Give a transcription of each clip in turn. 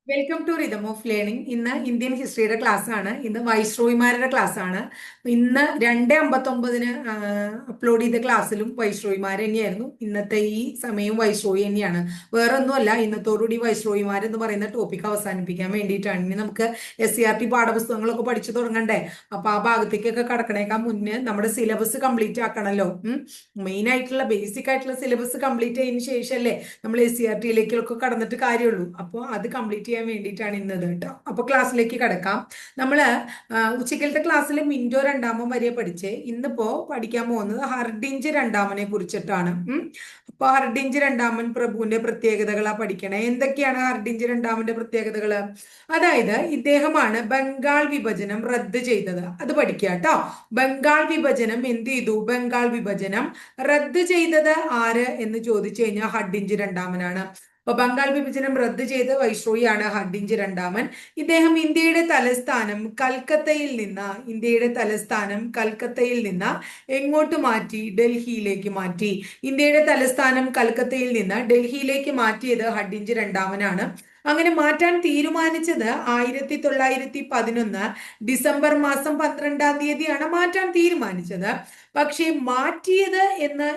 Welcome to rhythm of learning. ഇന്ന് Indian ഹിസ്റ്ററിയുടെ class ആണ്. ഇന്ന് വൈസ്രോയിമാരുടെ ക്ലാസ് ആണ്. ഇന്ന് 2:59 അപ്ലോഡ് ചെയ്ത ക്ലാസ്സിലും വൈസ്രോയിമാർ തന്നെയായിരുന്നു. ഇന്നത്തെ ഈ സമയം വൈസ്രോയി തന്നെയാണ്. വേറെ ഒന്നുമല്ല, ഇന്നത്തോടുകൂടി വൈസ്രോയിമാർ എന്ന് പറയുന്ന ടോപ്പിക് അവസാനിപ്പിക്കാൻ വേണ്ടിയിട്ടാണ്. ഇനി നമുക്ക് SCRT പാഠപുസ്തകങ്ങളൊക്കെ പഠിച്ചു തുടങ്ങണ്ടേ. അപ്പൊ ആ ഭാഗത്തേക്കൊക്കെ കടക്കണേക്കാൾ മുന്നേ നമ്മുടെ സിലബസ് കംപ്ലീറ്റ് ആക്കണമല്ലോ. മെയിൻ ആയിട്ടുള്ള ബേസിക് ആയിട്ടുള്ള സിലബസ് കംപ്ലീറ്റ് ചെയ്തതിനു ശേഷമല്ലേ നമ്മൾ SCRTയിലേക്കൊക്കെ കടന്നിട്ട് കാര്യമുള്ളൂ. അപ്പോൾ അത് കംപ്ലീറ്റ് ചെയ്യാൻ വേണ്ടിയിട്ടാണ് ഇന്നത് കേട്ടോ. അപ്പൊ ക്ലാസ്സിലേക്ക് കിടക്കാം. നമ്മള് ഉച്ചക്കലത്തെ ക്ലാസ്സിൽ മിന്റോ രണ്ടാമൻ വരെ പഠിച്ചേ. ഇന്നിപ്പോ പഠിക്കാൻ പോകുന്നത് ഹർഡിഞ്ച് രണ്ടാമനെ കുറിച്ചിട്ടാണ്. അപ്പൊ ഹർഡിഞ്ച് രണ്ടാമൻ പ്രഭുവിന്റെ പ്രത്യേകതകളാ പഠിക്കണേ. എന്തൊക്കെയാണ് ഹർഡിഞ്ച് രണ്ടാമന്റെ പ്രത്യേകതകള്? അതായത് ഇദ്ദേഹമാണ് ബംഗാൾ വിഭജനം റദ്ദ് ചെയ്തത്. അത് പഠിക്കുക കേട്ടോ. ബംഗാൾ വിഭജനം എന്ത് ചെയ്തു? ബംഗാൾ വിഭജനം റദ്ദ് ചെയ്തത് ആര് എന്ന് ചോദിച്ചു കഴിഞ്ഞാൽ ഹർഡിഞ്ച് രണ്ടാമനാണ്. അപ്പൊ ബംഗാൾ വിഭജനം റദ്ദ് ചെയ്ത വൈസ്രോയിയാണ് ഹർഡിഞ്ച് രണ്ടാമൻ. ഇദ്ദേഹം ഇന്ത്യയുടെ തലസ്ഥാനം കൽക്കത്തയിൽ നിന്ന് എങ്ങോട്ട് മാറ്റി? ഡൽഹിയിലേക്ക് മാറ്റി. ഇന്ത്യയുടെ തലസ്ഥാനം കൽക്കത്തയിൽ നിന്ന് ഡൽഹിയിലേക്ക് മാറ്റിയത് ഹർഡിഞ്ച് രണ്ടാമനാണ്. അങ്ങനെ മാറ്റാൻ തീരുമാനിച്ചത് 1911 ഡിസംബർ മാസം 12-ാം തീയതിയാണ് മാറ്റാൻ തീരുമാനിച്ചത്. പക്ഷേ മാറ്റിയത്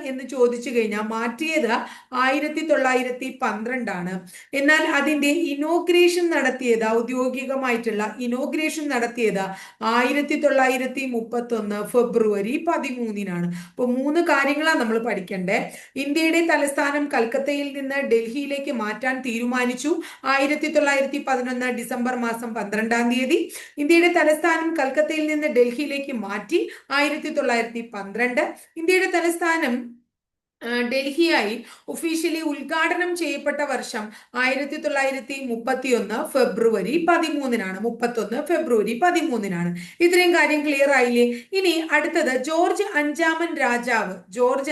എന്ന് ചോദിച്ചു കഴിഞ്ഞാൽ മാറ്റിയത് 1912 എന്നാൽ അതിന്റെ ഇനോഗ്രേഷൻ നടത്തിയത്, ഔദ്യോഗികമായിട്ടുള്ള ഇനോഗ്രേഷൻ നടത്തിയത് 1931 ഫെബ്രുവരി 13-നാണ്. അപ്പൊ 3 കാര്യങ്ങളാണ് നമ്മൾ പഠിക്കണ്ടേ. ഇന്ത്യയുടെ തലസ്ഥാനം കൽക്കത്തയിൽ നിന്ന് ഡൽഹിയിലേക്ക് മാറ്റാൻ തീരുമാനിച്ചു 1911 ഡിസംബർ മാസം 12-ാം തീയതി. ഇന്ത്യയുടെ തലസ്ഥാനം കൽക്കത്തയിൽ നിന്ന് ഡൽഹിയിലേക്ക് മാറ്റി 1912. ഇന്ത്യയുടെ തലസ്ഥാനം ഡൽഹിയായി ഒഫീഷ്യലി ഉദ്ഘാടനം ചെയ്യപ്പെട്ട വർഷം 1931 ഫെബ്രുവരി 13-നാണ്. 31 ഫെബ്രുവരി 13-നാണ്. ഇത്രയും കാര്യം ക്ലിയർ ആയില്ലേ? ഇനി അടുത്തത് ജോർജ്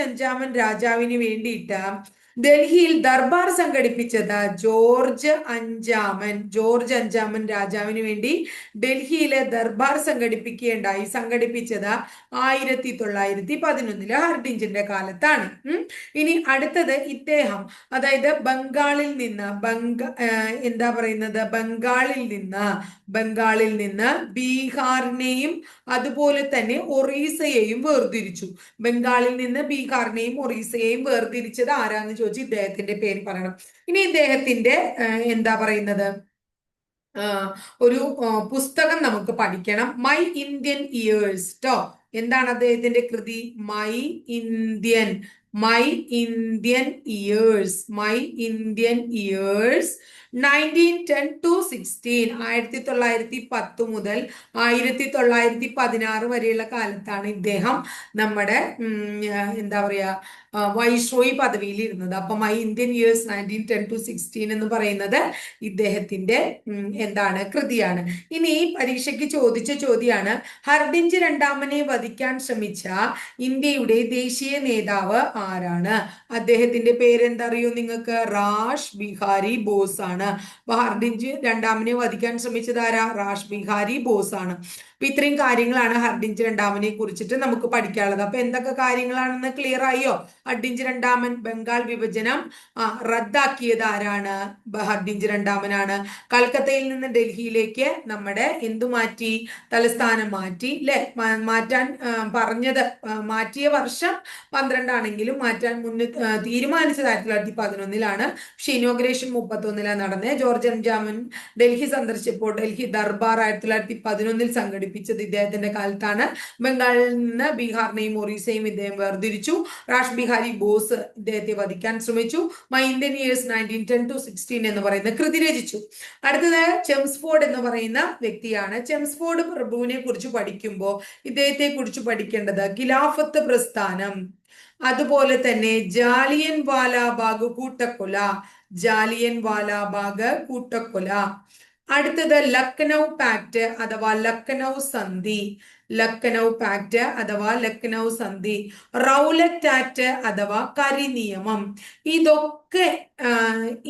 അഞ്ചാമൻ രാജാവിന് വേണ്ടിയിട്ട് ഡൽഹിയിൽ ദർബാർ സംഘടിപ്പിച്ചത് ജോർജ് അഞ്ചാമൻ രാജാവിന് വേണ്ടി ഡൽഹിയിലെ ദർബാർ സംഘടിപ്പിച്ചത് 1911 ഹർഡിഞ്ചിന്റെ കാലത്താണ്. ഇനി അടുത്തത് ഇദ്ദേഹം, അതായത് ബംഗാളിൽ നിന്ന് ബീഹാറിനെയും അതുപോലെ തന്നെ ഒറീസയെയും വേർതിരിച്ചു. ബംഗാളിൽ നിന്ന് ബീഹാറിനെയും ഒറീസയെയും വേർതിരിച്ചത് ആരാന്ന് ചോദിച്ചു ഇദ്ദേഹത്തിന്റെ പേര് പറയണം. ഇനി ഇദ്ദേഹത്തിന്റെ ഒരു പുസ്തകം നമുക്ക് പഠിക്കണം. മൈ ഇന്ത്യൻ ഇയേഴ്സ് ട്ടോ. എന്താണ് അദ്ദേഹത്തിന്റെ കൃതി? മൈ ഇന്ത്യൻ ഇയേഴ്സ് 1910 to 16 1910 മുതൽ 1916 വരെയുള്ള കാലത്താണ് ഇദ്ദേഹം നമ്മുടെ വൈസ്രോയി പദവിയിൽ ഇരുന്നത്. അപ്പൊ മൈ ഇന്ത്യൻ ഇയേഴ്സ് 1910 to 16 എന്ന് പറയുന്നത് ഇദ്ദേഹത്തിന്റെ കൃതിയാണ്. ഇനി പരീക്ഷയ്ക്ക് ചോദിച്ച ചോദ്യമാണ്, ഹർഡിഞ്ച് രണ്ടാമനെ വധിക്കാൻ ശ്രമിച്ച ഇന്ത്യയുടെ ദേശീയ നേതാവ് ആരാണ്? അദ്ദേഹത്തിന്റെ പേരെന്തറിയോ നിങ്ങൾക്ക്? റാഷ് ബിഹാരി ബോസ് ആണ്. അപ്പൊ ഹർഡിഞ്ച് രണ്ടാമനെ വധിക്കാൻ ശ്രമിച്ചത് ആരാ? റാഷ് ബിഹാരി ബോസ് ആണ്. അപ്പൊ ഇത്രയും കാര്യങ്ങളാണ് ഹർഡിഞ്ച് രണ്ടാമനെ കുറിച്ചിട്ട് നമുക്ക് പഠിക്കാനുള്ളത്. അപ്പൊ എന്തൊക്കെ കാര്യങ്ങളാണെന്ന് ക്ലിയർ ആയോ? ഹർഡിഞ്ച് രണ്ടാമൻ ബംഗാൾ വിഭജനം റദ്ദാക്കിയത് ആരാണ്? ഹർഡിഞ്ച് രണ്ടാമനാണ്. കൽക്കത്തയിൽ നിന്ന് ഡൽഹിയിലേക്ക് നമ്മുടെ മാറ്റി? തലസ്ഥാനം മാറ്റി അല്ലെ? മാറ്റാൻ പറഞ്ഞത്, മാറ്റിയ വർഷം 12 ആണെങ്കിലും മാറ്റാൻ മുന്നേ തീരുമാനിച്ചത് 1911 പക്ഷെ ഇനോഗ്രേഷൻ 31 നടന്നത്. ജോർജ് അഞ്ചാമൻ ഡൽഹി സന്ദർശിച്ചപ്പോൾ ഡൽഹി ദർബാർ 1911 സംഘടിപ്പിച്ചത് ഇദ്ദേഹത്തിന്റെ കാലത്താണ്. ബംഗാളിൽ നിന്ന് ബീഹാറിനെയും ഒറീസയും ഇദ്ദേഹം വേർതിരിച്ചു. റാഷ് ബിഹാരി ബോസ് ഇദ്ദേഹത്തെ വധിക്കാൻ ശ്രമിച്ചു. മൈ ഇന്ത്യൻ ഇയേഴ്സ് 1910 to 16 എന്ന് പറയുന്ന കൃതി രചിച്ചു. അടുത്തത് ചെംസ്ഫോർഡ് എന്ന് പറയുന്ന വ്യക്തിയാണ്. ചെംസ്ഫോർഡ് പ്രഭുവിനെ കുറിച്ച് പഠിക്കുമ്പോൾ ഇദ്ദേഹത്തെ കുറിച്ച് പഠിക്കേണ്ടത് ഖിലാഫത്ത് പ്രസ്ഥാനം, അതുപോലെ തന്നെ ജാലിയൻ വാലാബാഗ് കൂട്ടക്കൊല. അടുത്തത് ലക്നൗ പാക്ട് അഥവാ ലക്നൗ സന്ധി, റൗലറ്റ് ആക്ട് അഥവാ കരിനിയമം. ഇതൊക്കെ ഒക്കെ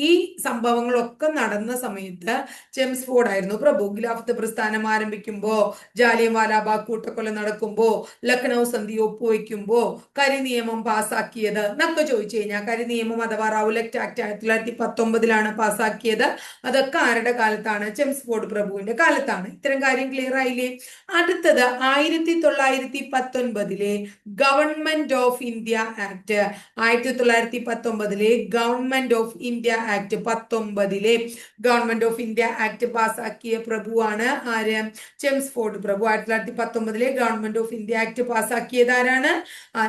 ഈ സംഭവങ്ങളൊക്കെ നടന്ന സമയത്ത് ചെംസ്ഫോർഡ് ആയിരുന്നു പ്രഭു. ഖിലാഫത്ത് പ്രസ്ഥാനം ആരംഭിക്കുമ്പോ, ജാലിയൻവാലാബാഗ് കൂട്ടക്കൊല നടക്കുമ്പോ, ലക്നൗ സന്ധി ഒപ്പുവെക്കുമ്പോ, കരിനിയമം പാസാക്കിയത് എന്നൊക്കെ ചോദിച്ചു കഴിഞ്ഞാൽ, കരിനിയമം അഥവാ റൗലറ്റ് ആക്ട് 1919 പാസാക്കിയത്. അതൊക്കെ ആരുടെ കാലത്താണ്? ചെംസ്ഫോർഡ് പ്രഭുവിന്റെ കാലത്താണ്. ഇത്തരം കാര്യം ക്ലിയർ ആയില്ലേ? അടുത്തത് 1919 government of India act. 1919 government of India act 19 government of India act പാസാക്കിയ പ്രഭുവാണ് ആര്? Chelmsford Prabhu. 1919 government of India act പാസാക്കിയത് ആരാണ്?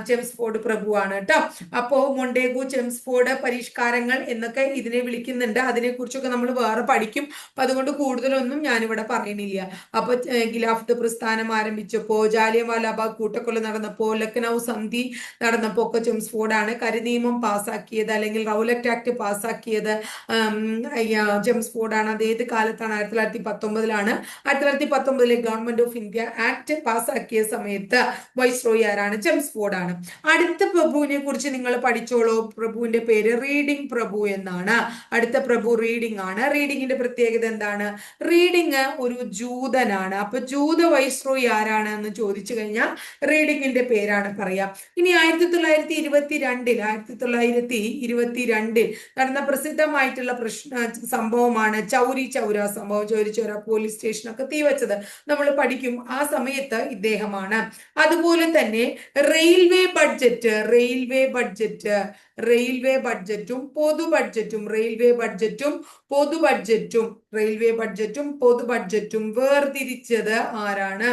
ചെംസ്ഫോർഡ് പ്രഭുവാണ് കേട്ടോ. അപ്പോ മൊണ്ടേഗു, ചെംസ്ഫോർഡ് പരിഷ്കാരങ്ങൾ എന്നൊക്കെ ഇതിനെ വിളിക്കുന്നുണ്ട്. അതിനെ കുറിച്ചൊക്കെ നമ്മൾ വേറെ പഠിക്കും. അപ്പൊ അതുകൊണ്ട് കൂടുതലൊന്നും ഞാനിവിടെ പറയണില്ല. അപ്പൊ ഖിലാഫത്ത് പ്രസ്ഥാനം ആരംഭിച്ചപ്പോ, ജാലിയൻവാലാബാഗ് കൂട്ടക്കൊല നടന്നപ്പോ, ലക്നൗ സന്ധി നടന്നപ്പോ ഒക്കെ ചെംസ്ഫോർഡ് ആണ്. കരിനിയമം പാസാക്കിയത് അല്ലെങ്കിൽ റൗലറ്റ് ആക്ട് പാസാക്കിയത് ചെംസ്ഫോർഡ് ആണ്. അത് ഏത് കാലത്താണ്? 1919 1919 ഗവൺമെന്റ് ഓഫ് ഇന്ത്യ ആക്ട് പാസാക്കിയ സമയത്ത് വൈസ്രോയി ആരാണ്? ചെംസ്ഫോർഡ് ആണ്. അടുത്ത പ്രഭുവിനെ കുറിച്ച് നിങ്ങൾ പഠിച്ചോളൂ. പ്രഭുവിന്റെ പേര് റീഡിംഗ് പ്രഭു എന്നാണ്. അടുത്ത പ്രഭു റീഡിംഗ് ആണ്. റീഡിങ്ങിന്റെ പ്രത്യേകത എന്താണ്? റീഡിംഗ് ഒരു ജൂതനാണ്. അപ്പൊ ജൂത വൈസ്രോയി ആരാണ് എന്ന് ചോദിച്ചു കഴിഞ്ഞാൽ റീഡിങ്ങിന്റെ പേരാണ് പറയാം. ഇനി 1922 നടന്ന പ്രസിദ്ധമായിട്ടുള്ള സംഭവമാണ് ചൗരി ചൗര സംഭവം. ചൗരി ചൗര പോലീസ് സ്റ്റേഷനൊക്കെ തീവച്ചത് നമ്മൾ പഠിക്കും. ആ സമയത്ത് ഇദ്ദേഹമാണ്. അതുപോലെ തന്നെ റെയിൽവേ ബഡ്ജറ്റും പൊതു ബഡ്ജറ്റും വേർതിരിച്ചത് ആരാണ്?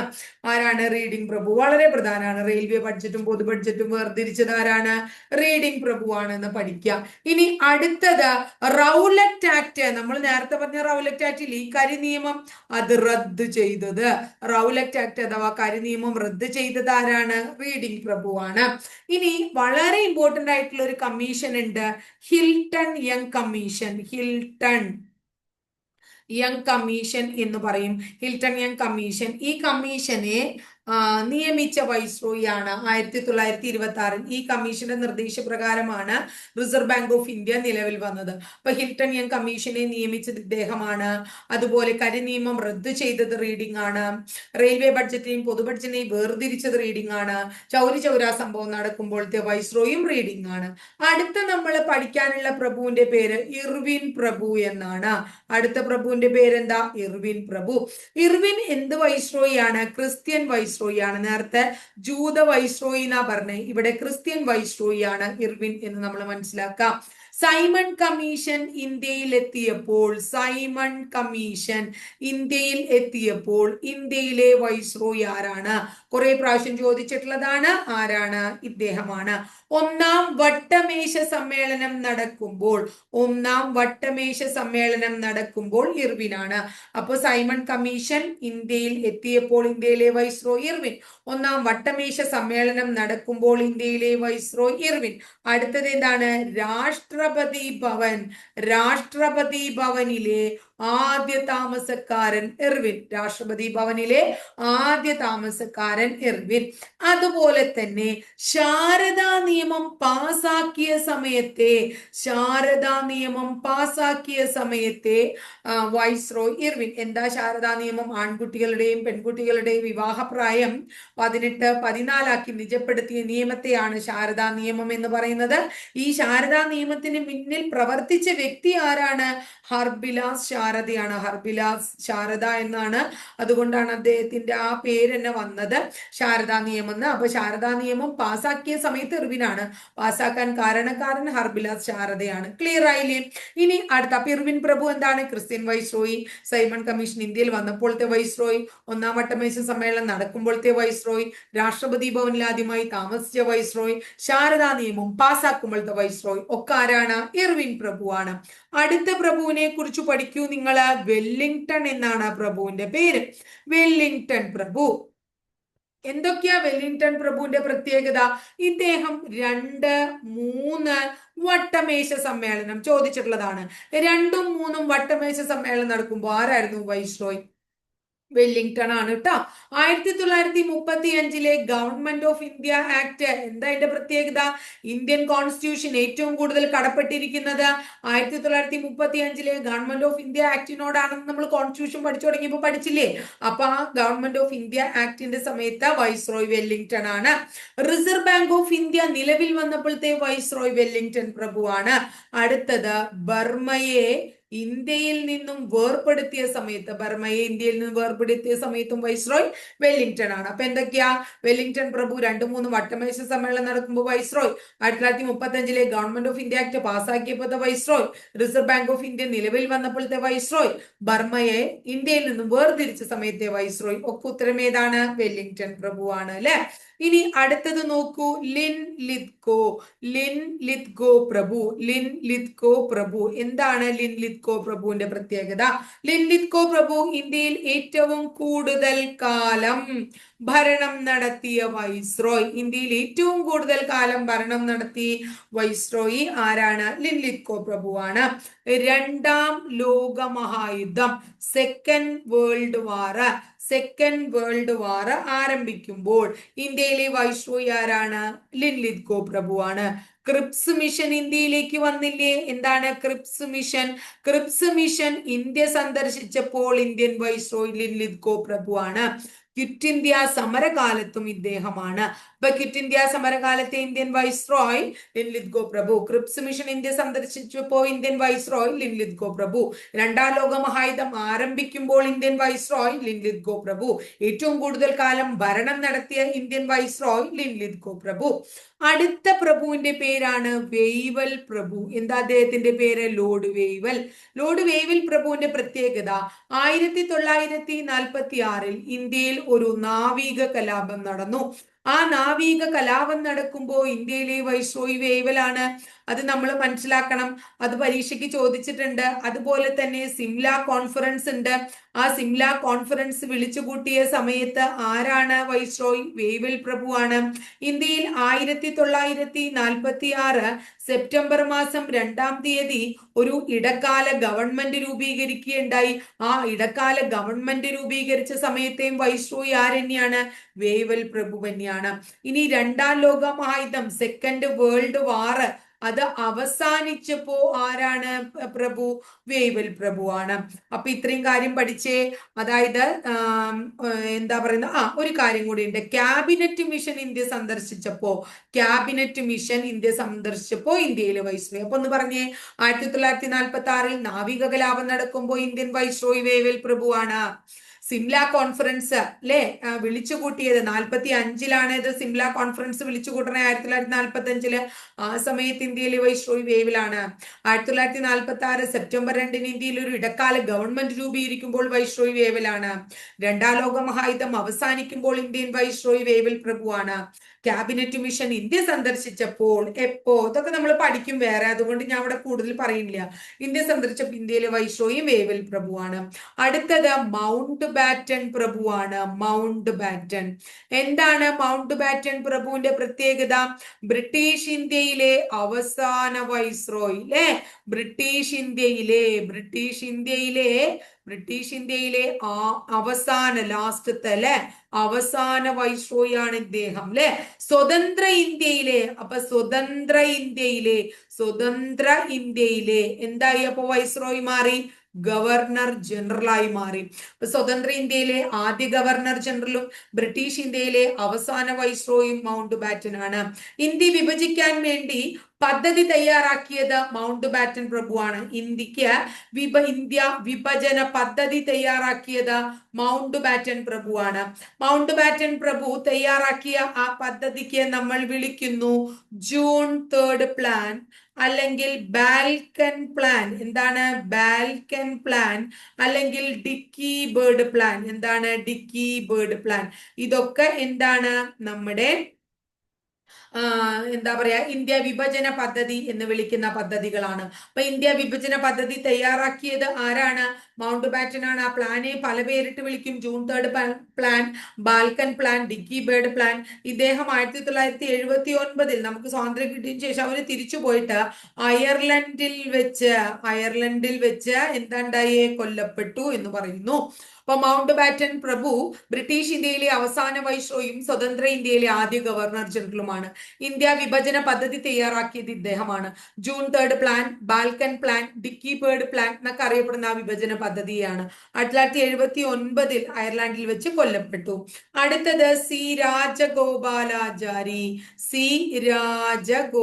റീഡിംഗ് പ്രഭു. വളരെ പ്രധാനമാണ്. റെയിൽവേ ബഡ്ജറ്റും പൊതു ബഡ്ജറ്റും വേർതിരിച്ചത് ആരാണ്? റീഡിംഗ് പ്രഭു ആണെന്ന് പഠിക്കാം. ഇനി അടുത്തത് റൗലറ്റ് ആക്ട്. നമ്മൾ നേരത്തെ പറഞ്ഞ റൗലറ്റ് ആക്ടിൽ ഈ കരിനിയമം അത് റദ്ദ് ചെയ്തത്. റൗലറ്റ് ആക്ട് അഥവാ കരിനിയമം റദ്ദ് ചെയ്തത് ആരാണ്? റീഡിംഗ് പ്രഭുവാണ്. ഇനി വളരെ ഇമ്പോർട്ടന്റ് ആയിട്ടുള്ള ഒരു കമ്മീഷൻ ഉണ്ട്, ഹിൽട്ടൺ യങ് കമ്മീഷൻ എന്ന് പറയും. Hilton young commission. ഈ കമ്മീഷനെ നിയമിച്ച വൈസ്രോയി ആണ് 1926. ഈ കമ്മീഷന്റെ നിർദ്ദേശപ്രകാരമാണ് റിസർവ് ബാങ്ക് ഓഫ് ഇന്ത്യ നിലവിൽ വന്നത്. അപ്പൊ ഹിൽട്ടൺ യങ് കമ്മീഷനെ നിയമിച്ചത് ഇദ്ദേഹമാണ്. അതുപോലെ കരിനിയമം റദ്ദ് ചെയ്തത് റീഡിംഗ് ആണ്. റെയിൽവേ ബഡ്ജറ്റിനെയും പൊതു ബഡ്ജറ്റിനെയും വേർതിരിച്ചത് റീഡിംഗ് ആണ്. ചൗരി ചൗര സംഭവം നടക്കുമ്പോഴത്തെ വൈസ്രോയും റീഡിംഗ് ആണ്. അടുത്ത നമ്മൾ പഠിക്കാനുള്ള പ്രഭുവിന്റെ പേര് ഇർവിൻ പ്രഭു എന്നാണ്. അടുത്ത പ്രഭുവിന്റെ പേരെന്താ? ഇർവിൻ പ്രഭു. ഇർവിൻ എന്ത് വൈസ്രോയി ആണ്? ക്രിസ്ത്യൻ വൈസ്രോയി ആണ്. നേരത്തെ ജൂത വൈസ്രോയി എന്നാ പറഞ്ഞേ, ഇവിടെ ക്രിസ്ത്യൻ വൈസ്രോയി ആണ് ഇർവിൻ എന്ന് നമ്മൾ മനസ്സിലാക്കാം. സൈമൺ കമ്മീഷൻ ഇന്ത്യയിൽ എത്തിയപ്പോൾ ഇന്ത്യയിലെ വൈസ്രോയി ആരാണ്? കുറെ പ്രാവശ്യം ചോദിച്ചിട്ടുള്ളതാണ്. ആരാണ്? ഇദ്ദേഹമാണ്. ഒന്നാം വട്ടമേശ സമ്മേളനം നടക്കുമ്പോൾ ഇർവിനാണ്. അപ്പൊ സൈമൺ കമ്മീഷൻ ഇന്ത്യയിൽ എത്തിയപ്പോൾ ഇന്ത്യയിലെ വൈസ്രോയി ഇർവിൻ. ഒന്നാം വട്ടമേശ സമ്മേളനം നടക്കുമ്പോൾ ഇന്ത്യയിലെ വൈസ്രോയി ഇർവിൻ. അടുത്തത് എന്താണ്? രാഷ്ട്രപതി ഭവനിലെ ആദ്യ താമസക്കാരൻ ഇർവിൻ. അതുപോലെ തന്നെ ശാരദാ നിയമം പാസാക്കിയ സമയത്തെ വൈസ്രോയി ഇർവിൻ. എന്താ ശാരദാ നിയമം? ആൺകുട്ടികളുടെയും പെൺകുട്ടികളുടെയും വിവാഹപ്രായം 18-14 നിജപ്പെടുത്തിയ നിയമത്തെയാണ് ശാരദാ നിയമം എന്ന് പറയുന്നത്. ഈ ശാരദാ നിയമത്തിന് പിന്നിൽ പ്രവർത്തിച്ച വ്യക്തി ആരാണ്? ഹർബിലാസ് ശാരദയാണ്. ഹർബിലാസ് ശാരദ എന്നാണ്. അതുകൊണ്ടാണ് അദ്ദേഹത്തിന്റെ ആ പേര് തന്നെ വന്നത്, ശാരദാ നിയമം എന്ന്. അപ്പൊ ശാരദാ നിയമം പാസാക്കിയ സമയത്ത് ഇർവിനാണ്. പാസാക്കാൻ കാരണക്കാരൻ ഹർബിലാസ് ശാരദയാണ്. ക്ലിയർ ആയില്ലേ? ഇനി അടുത്ത ഇർവിൻ പ്രഭു എന്താണ്? Christian viceroy. സൈമൺ കമ്മീഷൻ ഇന്ത്യയിൽ വന്നപ്പോഴത്തെ വൈസ്രോയി. ഒന്നാം വട്ടമേശ സമ്മേളനം നടക്കുമ്പോഴത്തെ വൈസ്രോയി. രാഷ്ട്രപതി ഭവനിൽ ആദ്യമായി താമസിച്ച വൈസ്രോയി. ശാരദാ നിയമം പാസാക്കുമ്പോഴത്തെ വൈസ്രോയി ഒക്കെ ആരാണ്? ഇർവിൻ പ്രഭുവാണ്. അടുത്ത പ്രഭുവിനെ കുറിച്ച് പഠിക്കൂ നിങ്ങൾ. വെല്ലിംഗ്ടൺ എന്നാണ് പ്രഭുവിന്റെ പേര്. വെല്ലിംഗ്ടൺ പ്രഭു. എന്തൊക്കെയാ വെല്ലിംഗ്ടൺ പ്രഭുവിന്റെ പ്രത്യേകത? ഇദ്ദേഹം 2-3 വട്ടമേശ സമ്മേളനം ചോദിച്ചിട്ടുള്ളതാണ്. 2-3 വട്ടമേശ സമ്മേളനം നടക്കുമ്പോൾ ആരായിരുന്നു വൈസ്രോയി? വെല്ലിംഗ്ടൺ ആണ് കേട്ടോ. 1935 ഗവൺമെന്റ് ഓഫ് ഇന്ത്യ ആക്ട് എന്താ അതിന്റെ പ്രത്യേകത? ഇന്ത്യൻ കോൺസ്റ്റിറ്റ്യൂഷൻ ഏറ്റവും കൂടുതൽ കടപ്പെട്ടിരിക്കുന്നത് 1935 ഗവൺമെന്റ് ഓഫ് ഇന്ത്യ ആക്ടിനോടാണെന്ന് നമ്മൾ കോൺസ്റ്റിറ്റ്യൂഷൻ പഠിച്ചു തുടങ്ങിയപ്പോൾ പഠിച്ചില്ലേ? അപ്പൊ ആ ഗവൺമെന്റ് ഓഫ് ഇന്ത്യ ആക്ടിന്റെ സമയത്ത് വൈസ്രോയ് വെല്ലിംഗ്ടൺ ആണ്. റിസർവ് ബാങ്ക് ഓഫ് ഇന്ത്യ നിലവിൽ വന്നപ്പോഴത്തെ വൈസ്രോയ് വെല്ലിംഗ്ടൺ പ്രഭുവാണ്. അടുത്തത് ബർമയെ ഇന്ത്യയിൽ നിന്നും വേർപെടുത്തിയ സമയത്ത്, ബർമയെ ഇന്ത്യയിൽ നിന്നും വേർപെടുത്തിയ സമയത്തും വൈസ്രോയ് വെല്ലിംഗ്ടൺ ആണ്. അപ്പൊ എന്തൊക്കെയാ? വെല്ലിംഗ്ടൺ പ്രഭു 2-3 വട്ടമേശ സമ്മേളനം നടക്കുമ്പോൾ viceroy, 1935 government of India act പാസ്സാക്കിയപ്പോഴത്തെ viceroy, reserve bank of India നിലവിൽ വന്നപ്പോഴത്തെ വൈസ്രോയ്, ബർമയെ ഇന്ത്യയിൽ നിന്നും വേർതിരിച്ച സമയത്തെ വൈസ്രോയ്. ഒക്കെ ഉത്തരം ഏതാണ്? വെല്ലിംഗ്ടൺ പ്രഭുവാണ് അല്ലെ. ഇനി അടുത്തത് നോക്കൂ, ലിൻ ലിത്കോ. ലിൻ ലിത്കോ പ്രഭു. ലിൻ ലിത്കോ പ്രഭു. എന്താണ് ലിൻ ലിത്കോ പ്രഭുവിന്റെ പ്രത്യേകത? ലിൻ ലിത്കോ പ്രഭു ഇന്ത്യയിൽ ഏറ്റവും കൂടുതൽ കാലം ഭരണം നടത്തിയ വൈസ്രോയ്. ഇന്ത്യയിൽ ഏറ്റവും കൂടുതൽ കാലം ഭരണം നടത്തി വൈസ്രോയി ആരാണ്? ലിൻ ലിത്കോ പ്രഭുവാണ്. രണ്ടാം ലോക മഹായുദ്ധം, second world war, second world war ആരംഭിക്കുമ്പോൾ ഇന്ത്യയിലെ വൈസ്രോയി ആരാണ്? ലിൻ ലിത്കോ പ്രഭുവാണ്. ക്രിപ്സ് മിഷൻ ഇന്ത്യയിലേക്ക് വന്നില്ലേ? എന്താണ് Cripps mission? Cripps mission India സന്ദർശിച്ചപ്പോൾ ഇന്ത്യൻ വൈസ്രോയി ലിൻ ലിത്കോ പ്രഭുവാണ്. ക്വിറ്റ് ഇന്ത്യ സമരകാലത്തും ഇദ്ദേഹമാണ്. അപ്പൊ ക്വിറ്റ് ഇന്ത്യ സമരകാലത്തെ ഇന്ത്യൻ വൈസ്രോയ് ലിൻ ലിത്കോ പ്രഭു. ക്രിപ്സ് മിഷൻ ഇന്ത്യ സന്ദർശിച്ചപ്പോ ഇന്ത്യൻ വൈസ്രോയ് ലിൻ ലിത്കോ പ്രഭു. രണ്ടാം ലോക മഹായുദ്ധം ആരംഭിക്കുമ്പോൾ ഇന്ത്യൻ വൈസ്രോയ് ലിൻ ലിത്കോ പ്രഭു. ഏറ്റവും കൂടുതൽ കാലം ഭരണം നടത്തിയ ഇന്ത്യൻ വൈസ്രോയ് ലിൻ ലിത്കോ പ്രഭു. അടുത്ത പ്രഭുവിന്റെ പേരാണ് വെയ്വൽ പ്രഭു. എന്താ അദ്ദേഹത്തിന്റെ പേര്? ലോർഡ് വെയ്വൽ. ലോർഡ് വെയ്വൽ പ്രഭുവിന്റെ പ്രത്യേകത 1946 ഇന്ത്യയിൽ ഒരു നാവിക കലാപം നടന്നു. ആ നാവിക കലാപം നടക്കുമ്പോൾ ഇന്ത്യയിലെ വൈസ്രോയി വെയ്വലാണ്. അത് നമ്മൾ മനസ്സിലാക്കണം. അത് പരീക്ഷയ്ക്ക് ചോദിച്ചിട്ടുണ്ട്. അതുപോലെ തന്നെ സിംല കോൺഫറൻസ് ഉണ്ട്. ആ സിംല കോൺഫറൻസ് വിളിച്ചു കൂട്ടിയ സമയത്ത് ആരാണ് വൈസ്രോയി? വെയ്വൽ പ്രഭുവാണ്. ഇന്ത്യയിൽ 1946 സെപ്റ്റംബർ മാസം 2-ാം തീയതി ഒരു ഇടക്കാല ഗവൺമെന്റ് രൂപീകരിക്കുകയുണ്ടായി. ആ ഇടക്കാല ഗവൺമെന്റ് രൂപീകരിച്ച സമയത്തെയും വൈസ്രോയി ആരെന്നെയാണ്? വെയ്വൽ പ്രഭു തന്നെയാണ്. ഇനി രണ്ടാം ലോക മഹായുദ്ധം, സെക്കൻഡ് വേൾഡ് വാർ, അത് അവസാനിച്ചപ്പോ ആരാണ് പ്രഭു? വെയ്വൽ പ്രഭുവാണ്. അപ്പൊ ഇത്രയും കാര്യം പഠിച്ചേ. അതായത് എന്താ പറയുന്നത്, ഒരു കാര്യം കൂടി ഉണ്ട്. ക്യാബിനറ്റ് മിഷൻ ഇന്ത്യ സന്ദർശിച്ചപ്പോ, ക്യാബിനറ്റ് മിഷൻ ഇന്ത്യ സന്ദർശിച്ചപ്പോ ഇന്ത്യയിലെ വൈസ്രോയി. അപ്പൊ ഒന്ന് പറഞ്ഞേ, 1946 നാവിക കലാപം നടക്കുമ്പോൾ ഇന്ത്യൻ വൈസ്രോയി വെയ്വൽ പ്രഭുവാണ്. സിംല കോൺഫറൻസ് അല്ലെ വിളിച്ചു കൂട്ടിയത് 1945 ഇത് സിംല കോൺഫറൻസ് വിളിച്ചു കൂട്ടണേ 1945. ആ സമയത്ത് ഇന്ത്യയിലെ വൈസ്രോയി വെയ്വലാണ്. 1946 സെപ്റ്റംബർ 2 ഇന്ത്യയിൽ ഒരു ഇടക്കാല ഗവൺമെന്റ് രൂപീകരിക്കുമ്പോൾ വൈസ്രോയി വെയ്വലാണ്. രണ്ടാം ലോക മഹായുദ്ധം അവസാനിക്കുമ്പോൾ ഇന്ത്യൻ വൈസ്രോയി വെയ്വൽ പ്രഭുവാണ്. ക്യാബിനറ്റ് മിഷൻ ഇന്ത്യ സന്ദർശിച്ചപ്പോൾ എപ്പോ? ഇതൊക്കെ നമ്മൾ പഠിക്കും വേറെ, അതുകൊണ്ട് ഞാൻ അവിടെ കൂടുതൽ പറയുന്നില്ല. ഇന്ത്യ സന്ദർശിച്ചപ്പോൾ ഇന്ത്യയിലെ വൈസ്രോയും വെയ്വൽ പ്രഭുവാണ്. അടുത്തത് മൗണ്ട് ബാറ്റൺ പ്രഭുവാണ്. Mountbatten. എന്താണ് മൗണ്ട് ബാറ്റൺ പ്രഭുവിന്റെ പ്രത്യേകത? ബ്രിട്ടീഷ് ഇന്ത്യയിലെ അവസാന വൈസ്രോയി അല്ലെ. ബ്രിട്ടീഷ് ഇന്ത്യയിലെ അവസാന ലാസ്റ്റത്തെ അല്ലെ അവസാന വൈസ്രോയി ആണ് ഇദ്ദേഹം അല്ലെ. സ്വതന്ത്ര ഇന്ത്യയിലെ എന്തായി? അപ്പൊ വൈസ്രോയി മാറി, ഗവർണർ ജനറലായി മാറി. അപ്പൊ സ്വതന്ത്ര ഇന്ത്യയിലെ ആദ്യ ഗവർണർ ജനറലും ബ്രിട്ടീഷ് ഇന്ത്യയിലെ അവസാന വൈസ്രോയും മൗണ്ട് ബാറ്റൻ ആണ്. ഇന്ത്യ വിഭജിക്കാൻ വേണ്ടി പദ്ധതി തയ്യാറാക്കിയത് മൗണ്ട് ബാറ്റൻ പ്രഭുവാണ്. ഇന്ത്യ വിഭജന പദ്ധതി തയ്യാറാക്കിയത് മൗണ്ട് ബാറ്റൻ പ്രഭുവാണ്. മൗണ്ട് ബാറ്റൻ പ്രഭു തയ്യാറാക്കിയ ആ പദ്ധതിക്ക് നമ്മൾ വിളിക്കുന്നു ജൂൺ 3 പ്ലാൻ അല്ലെങ്കിൽ ബാൽക്കൻ പ്ലാൻ. എന്താണ് ബാൽക്കൻ പ്ലാൻ? അല്ലെങ്കിൽ ഡിക്കി ബേർഡ് പ്ലാൻ. എന്താണ് ഡിക്കി ബേർഡ് പ്ലാൻ? ഇതൊക്കെ എന്താണ്? നമ്മുടെ എന്താ പറയാ, ഇന്ത്യ വിഭജന പദ്ധതി എന്ന് വിളിക്കുന്ന പദ്ധതികളാണ്. അപ്പൊ ഇന്ത്യ വിഭജന പദ്ധതി തയ്യാറാക്കിയത് ആരാണ്? മൗണ്ട് ബാറ്റൻ ആണ്. ആ പ്ലാനെ പല പേരിട്ട് വിളിക്കും. June 3 plan, Balkan plan, Dickie Bird plan. ഇദ്ദേഹം 1979 നമുക്ക് സ്വാതന്ത്ര്യം കിട്ടിയതിനു ശേഷം അവര് തിരിച്ചു പോയിട്ട് അയർലൻഡിൽ വെച്ച് എന്താണ്ടായേ? കൊല്ലപ്പെട്ടു എന്ന് പറയുന്നു. അപ്പൊ മൗണ്ട് ബാറ്റൻ പ്രഭു ബ്രിട്ടീഷ് ഇന്ത്യയിലെ അവസാന വൈസ്രോയും സ്വതന്ത്ര ഇന്ത്യയിലെ ആദ്യ ഗവർണർ ജനറലുമാണ്. ഇന്ത്യ വിഭജന പദ്ധതി തയ്യാറാക്കിയത് ഇദ്ദേഹമാണ്. June 3 plan, Balkan plan, Dickie Bird plan എന്നൊക്കെ അറിയപ്പെടുന്ന ആ വിഭജന പദ്ധതിയാണ്. 1979 അയർലാൻഡിൽ വെച്ച് കൊല്ലപ്പെട്ടു. അടുത്തത് സി രാജഗോപാലാചാരി. സി രാജഗോപാലാചാരി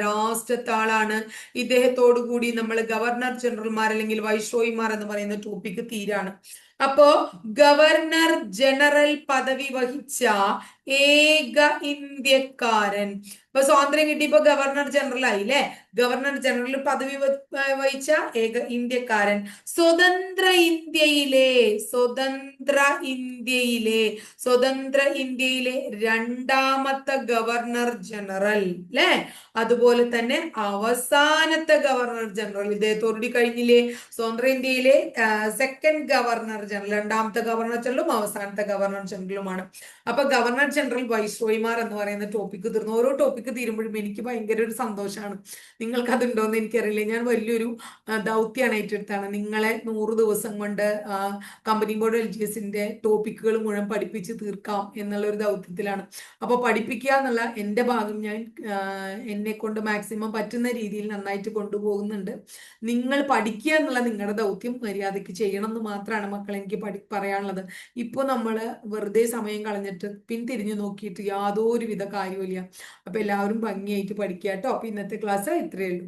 രാഷ്ട്രത്തെ ആളാണ്. ഇദ്ദേഹത്തോടു കൂടി നമ്മൾ ഗവർണർ ജനറൽമാർ അല്ലെങ്കിൽ വൈസ്രോയിമാർ എന്ന് പറയുന്ന ടോപ്പിക് തീരാണ്. അപ്പോ ഗവർണർ ജനറൽ പദവി വഹിച്ച ഏക ഇന്ത്യക്കാരൻ. ഇപ്പൊ സ്വാതന്ത്ര്യം കിട്ടിയപ്പോ ഗവർണർ ജനറൽ ആയില്ലേ. ഗവർണർ ജനറൽ പദവി വഹിച്ച ഏക ഇന്ത്യക്കാരൻ. സ്വതന്ത്ര ഇന്ത്യയിലെ രണ്ടാമത്തെ ഗവർണർ ജനറൽ അല്ലെ. അതുപോലെ തന്നെ അവസാനത്തെ ഗവർണർ ജനറൽ. ഇദ്ദേഹത്തോടുകൂടി കഴിഞ്ഞില്ലേ. സ്വതന്ത്ര ഇന്ത്യയിലെ സെക്കൻഡ് ഗവർണർ ജനറൽ, രണ്ടാമത്തെ ഗവർണർ ജനറലും അവസാനത്തെ ഗവർണർ ജനറലുമാണ്. അപ്പൊ ഗവർണർ ജനറൽ, വൈസ്രോയിമാർ എന്ന് പറയുന്ന ടോപ്പിക് തീർന്നു. ഓരോ ടോപ്പിക് തീരുമ്പോഴും എനിക്ക് ഭയങ്കര ഒരു സന്തോഷമാണ്. നിങ്ങൾക്ക് അതുണ്ടോന്ന് എനിക്കറിയില്ല. ഞാൻ വലിയൊരു ദൗത്യമാണ് ഏറ്റെടുത്താണ്. നിങ്ങളെ 100 ദിവസം കൊണ്ട് കമ്പനി ബോർഡ് LGSന്റെ ടോപ്പിക്കുകൾ മുഴുവൻ പഠിപ്പിച്ച് തീർക്കാം എന്നുള്ള ഒരു ദൗത്യത്തിലാണ്. അപ്പൊ പഠിപ്പിക്കുക എന്നുള്ള എൻ്റെ ഭാഗം ഞാൻ എന്നെ കൊണ്ട് മാക്സിമം പറ്റുന്ന രീതിയിൽ നന്നായിട്ട് കൊണ്ടുപോകുന്നുണ്ട്. നിങ്ങൾ പഠിക്കുക എന്നുള്ള നിങ്ങളുടെ ദൗത്യം മര്യാദയ്ക്ക് ചെയ്യണം എന്ന് മാത്രമാണ് മക്കൾ എനിക്ക് പറയാനുള്ളത്. ഇപ്പൊ നമ്മൾ വെറുതെ സമയം കളഞ്ഞിട്ട് പിന്തിരിഞ്ഞു നോക്കിയിട്ട് യാതൊരുവിധ കാര്യമില്ല. അപ്പൊ എല്ലാവരും ഭംഗിയായിട്ട് പഠിക്കുക കേട്ടോ. അപ്പൊ ഇന്നത്തെ ക്ലാസ് ഇത്രയേ ഉള്ളൂ.